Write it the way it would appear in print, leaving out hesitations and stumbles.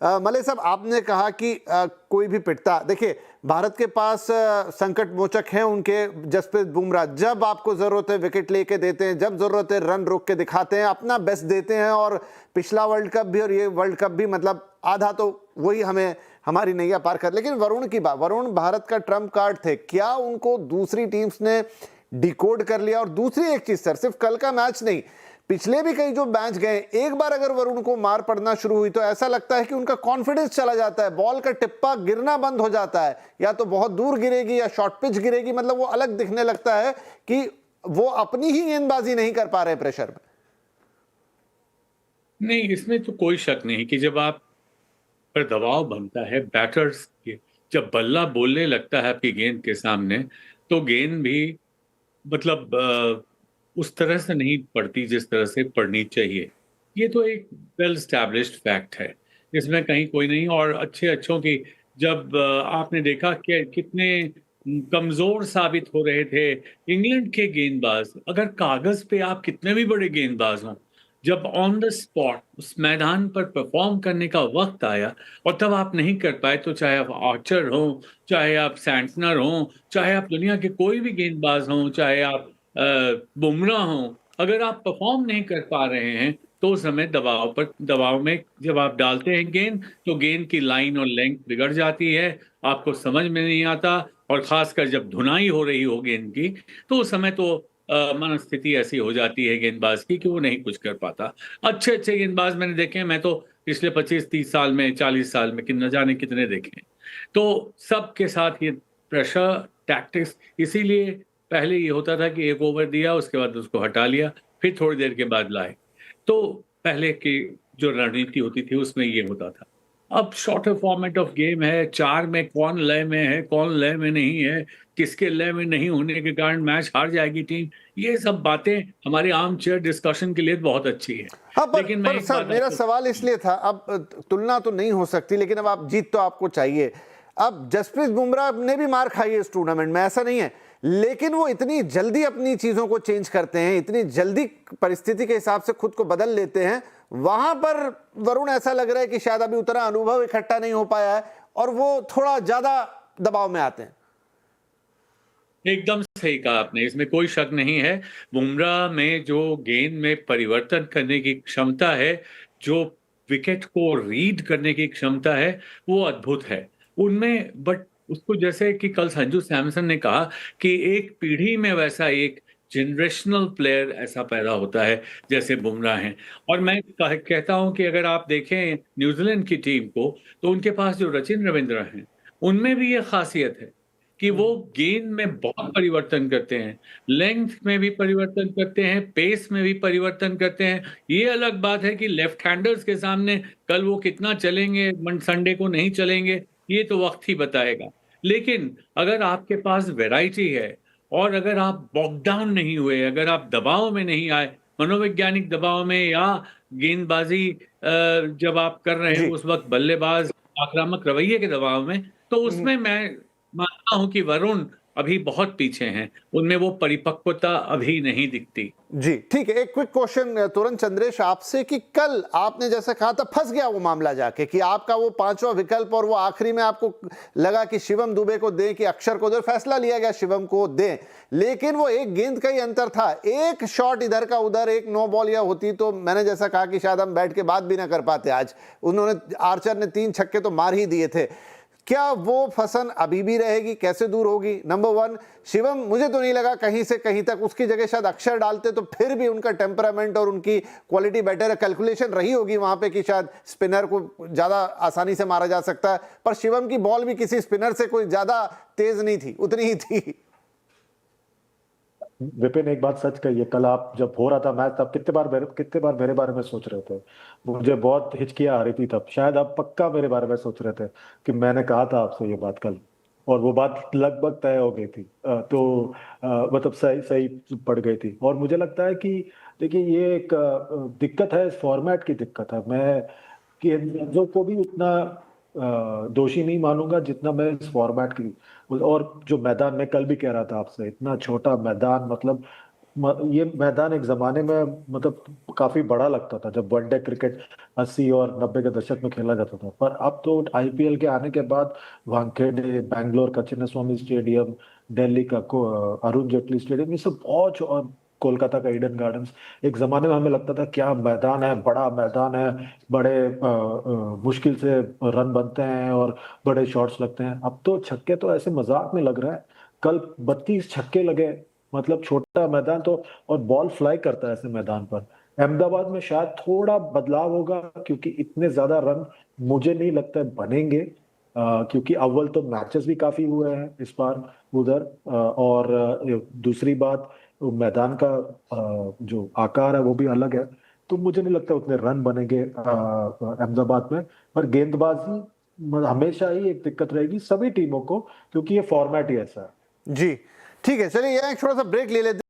Malay साहब, आपने कहा कि कोई भी पिटता, देखिए भारत के पास संकट मोचक हैं उनके, जसप्रीत बुमराह जब आपको जरूरत है विकेट लेके देते हैं, जब जरूरत है रन रोक के दिखाते हैं, अपना बेस्ट देते हैं। और पिछला वर्ल्ड कप भी और ये वर्ल्ड कप भी, मतलब आधा तो वही हमें हमारी नैया पार कर। लेकिन वरुण की बात, वरुण भारत का ट्रम्प कार्ड थे, क्या उनको दूसरी टीम्स ने डिकोड कर लिया? और दूसरी एक चीज सर, सिर्फ कल का मैच नहीं, पिछले भी कई जो मैच गए, एक बार अगर वरुण को मार पड़ना शुरू हुई तो ऐसा लगता है कि उनका कॉन्फिडेंस चला जाता है, बॉल का टिप्पा गिरना बंद हो जाता है, या तो बहुत दूर गिरेगी या शॉर्ट पिच गिरेगी, मतलब वो अलग दिखने लगता है कि वो अपनी ही गेंदबाजी नहीं कर पा रहे प्रेशर में। नहीं, इसमें तो कोई शक नहीं कि जब आप पर दबाव बनता है बैटर्स के, जब बल्ला बोलने लगता है आपकी गेंद के सामने, तो गेंद भी मतलब उस तरह से नहीं पड़ती जिस तरह से पड़नी चाहिए। ये तो एक वेल स्टैब्लिश्ड फैक्ट है, इसमें कहीं कोई नहीं। और अच्छे अच्छों की जब आपने देखा कि कितने कमजोर साबित हो रहे थे इंग्लैंड के गेंदबाज, अगर कागज पे आप कितने भी बड़े गेंदबाज हों, जब ऑन द स्पॉट उस मैदान पर परफॉर्म करने का वक्त आया और तब आप नहीं कर पाए, तो चाहे आप आर्चर हो, चाहे आप सैंटनर हो, चाहे आप दुनिया के कोई भी गेंदबाज हों, चाहे आप बुमराह हों, अगर आप परफॉर्म नहीं कर पा रहे हैं तो उस समय दबाव में जब आप डालते हैं गेंद, तो गेंद की लाइन और लेंथ बिगड़ जाती है, आपको समझ में नहीं आता। और खासकर जब धुनाई हो रही हो गेंद की, तो उस समय तो मनस्थिति ऐसी हो जाती है गेंदबाज की कि वो नहीं कुछ कर पाता। अच्छे अच्छे गेंदबाज मैंने देखे हैं, मैं तो पिछले 25-30 साल में, 40 साल में कि न जाने कितने देखे हैं। तो सबके साथ ये प्रेशर टैक्टिक्स, इसीलिए पहले ये होता था कि एक ओवर दिया, उसके बाद उसको हटा लिया, फिर थोड़ी देर के बाद लाए। तो पहले की जो रणनीति होती थी उसमें ये होता था। अब शॉर्टर फॉर्मेट ऑफ गेम है, 4 में कौन लय में है, कौन लय में नहीं है, किसके लय में नहीं होने के कारण मैच हार जाएगी टीम, ये सब बातें हमारे आर्म चेयर डिस्कशन के लिए बहुत अच्छी है। हाँ, लेकिन मैं पर एक सर बात मेरा आपको सवाल इसलिए था, अब तुलना तो नहीं हो सकती, लेकिन अब आप जीत तो आपको चाहिए। अब जसप्रीत बुमराह ने भी मार खाई है इस टूर्नामेंट में, ऐसा नहीं है, लेकिन वो इतनी जल्दी अपनी चीजों को चेंज करते हैं, इतनी जल्दी परिस्थिति के हिसाब से खुद को बदल लेते हैं। वहां पर वरुण ऐसा लग रहा है कि शायद अभी उतना अनुभव इकट्ठा नहीं हो पाया है और वो थोड़ा ज्यादा दबाव में आते हैं। एकदम सही कहा आपने, इसमें कोई शक नहीं है। बुमराह में जो गेंद में परिवर्तन करने की क्षमता है, जो विकेट को रीड करने की क्षमता है, वो अद्भुत है उनमें। बट उसको, जैसे कि कल संजू सैमसन ने कहा कि एक पीढ़ी में वैसा एक जनरेशनल प्लेयर ऐसा पैदा होता है जैसे बुमराह हैं। और मैं कहता हूं कि अगर आप देखें न्यूजीलैंड की टीम को, तो उनके पास जो सचिन रविंद्र हैं, उनमें भी ये खासियत है कि वो गेंद में बहुत परिवर्तन करते हैं, लेंथ में भी परिवर्तन करते हैं, पेस में भी परिवर्तन करते हैं। ये अलग बात है कि लेफ्ट हैंडर्स के सामने कल वो कितना चलेंगे, संडे को नहीं चलेंगे, ये तो वक्त ही बताएगा। लेकिन अगर आपके पास वैरायटी है और अगर आप बॉक डाउन नहीं हुए, अगर आप दबाव में नहीं आए, मनोवैज्ञानिक दबाव में, या गेंदबाजी जब आप कर रहे जी। हो उस वक्त बल्लेबाज आक्रामक रवैये के दबाव में, तो उसमें मैं मानता हूं कि वरुण अभी बहुत पीछे हैं, उनमें वो परिपक्वता अभी नहीं दिखती। जी ठीक है, एक क्विक क्वेश्चन तुरंत चंद्रेश आपसे, कि कल आपने जैसा कहा था फंस गया वो मामला जाके, कि आपका वो पांचवा विकल्प और वो आखिरी में आपको लगा कि शिवम दुबे को दें कि अक्षर को दें, फैसला लिया गया शिवम को दें, लेकिन वो एक गेंद का ही अंतर था, एक शॉट इधर का उधर, एक नो बॉल या होती तो मैंने जैसा कहा कि शायद हम बैठ के बात भी ना कर पाते आज। उन्होंने, आर्चर ने 3 छक्के तो मार ही दिए थे। क्या वो फसन अभी भी रहेगी, कैसे दूर होगी? नंबर 1, शिवम मुझे तो नहीं लगा कहीं से कहीं तक, उसकी जगह शायद अक्षर डालते तो फिर भी उनका टेम्परामेंट और उनकी क्वालिटी बेटर है, कैलकुलेशन रही होगी वहां पे कि शायद स्पिनर को ज्यादा आसानी से मारा जा सकता है, पर शिवम की बॉल भी किसी स्पिनर से कोई ज्यादा तेज नहीं थी, उतनी ही थी। विपिन, एक बात सच कही है, कल आप जब हो रहा था मैच तब कितने बार मेरे बारे में सोच रहे थे? मुझे बहुत हिचकियां आ रही थी तब, शायद आप पक्का मेरे बारे में सोच रहे थे कि मैंने कहा था आपसे ये बात कल, और वो बात लगभग तय हो गई थी। मतलब सही सही पड़ गई थी। और मुझे लगता है कि देखिए, ये एक दिक्कत है, इस फॉर्मेट की दिक्कत है। मैं कि जो को भी उतना दोषी नहीं मानूंगा जितना मैं इस फॉर्मेट की। और जो मैदान में कल भी कह रहा था आपसे, इतना छोटा मैदान, मतलब ये मैदान एक जमाने में मतलब काफी बड़ा लगता था जब वनडे क्रिकेट 80 और 90 के दशक में खेला जाता था, पर अब तो आईपीएल के आने के बाद वानखेड़े, बैंगलोर का चिन्नास्वामी स्टेडियम, दिल्ली का अरुण जेटली स्टेडियम, ये सब बहुत, और कोलकाता का ईडन गार्डन्स, एक जमाने में हमें लगता था क्या मैदान है, बड़ा मैदान है, बड़े मुश्किल से रन बनते हैं और बड़े शॉट्स लगते हैं। अब तो छक्के तो ऐसे मजाक में लग रहा है, कल 32 छक्के लगे, मतलब छोटा मैदान तो, और बॉल फ्लाई करता है ऐसे मैदान पर। अहमदाबाद में शायद थोड़ा बदलाव होगा, क्योंकि इतने ज्यादा रन मुझे नहीं लगता है बनेंगे, क्योंकि अव्वल तो मैचेस भी काफी हुए हैं इस बार उधर, और दूसरी बात मैदान का जो आकार है वो भी अलग है, तो मुझे नहीं लगता उतने रन बनेंगे अहमदाबाद में। पर गेंदबाजी हमेशा ही एक दिक्कत रहेगी सभी टीमों को, क्योंकि ये फॉर्मेट ही ऐसा है। जी ठीक है, चलिए यहाँ एक छोटा सा ब्रेक ले लेते हैं।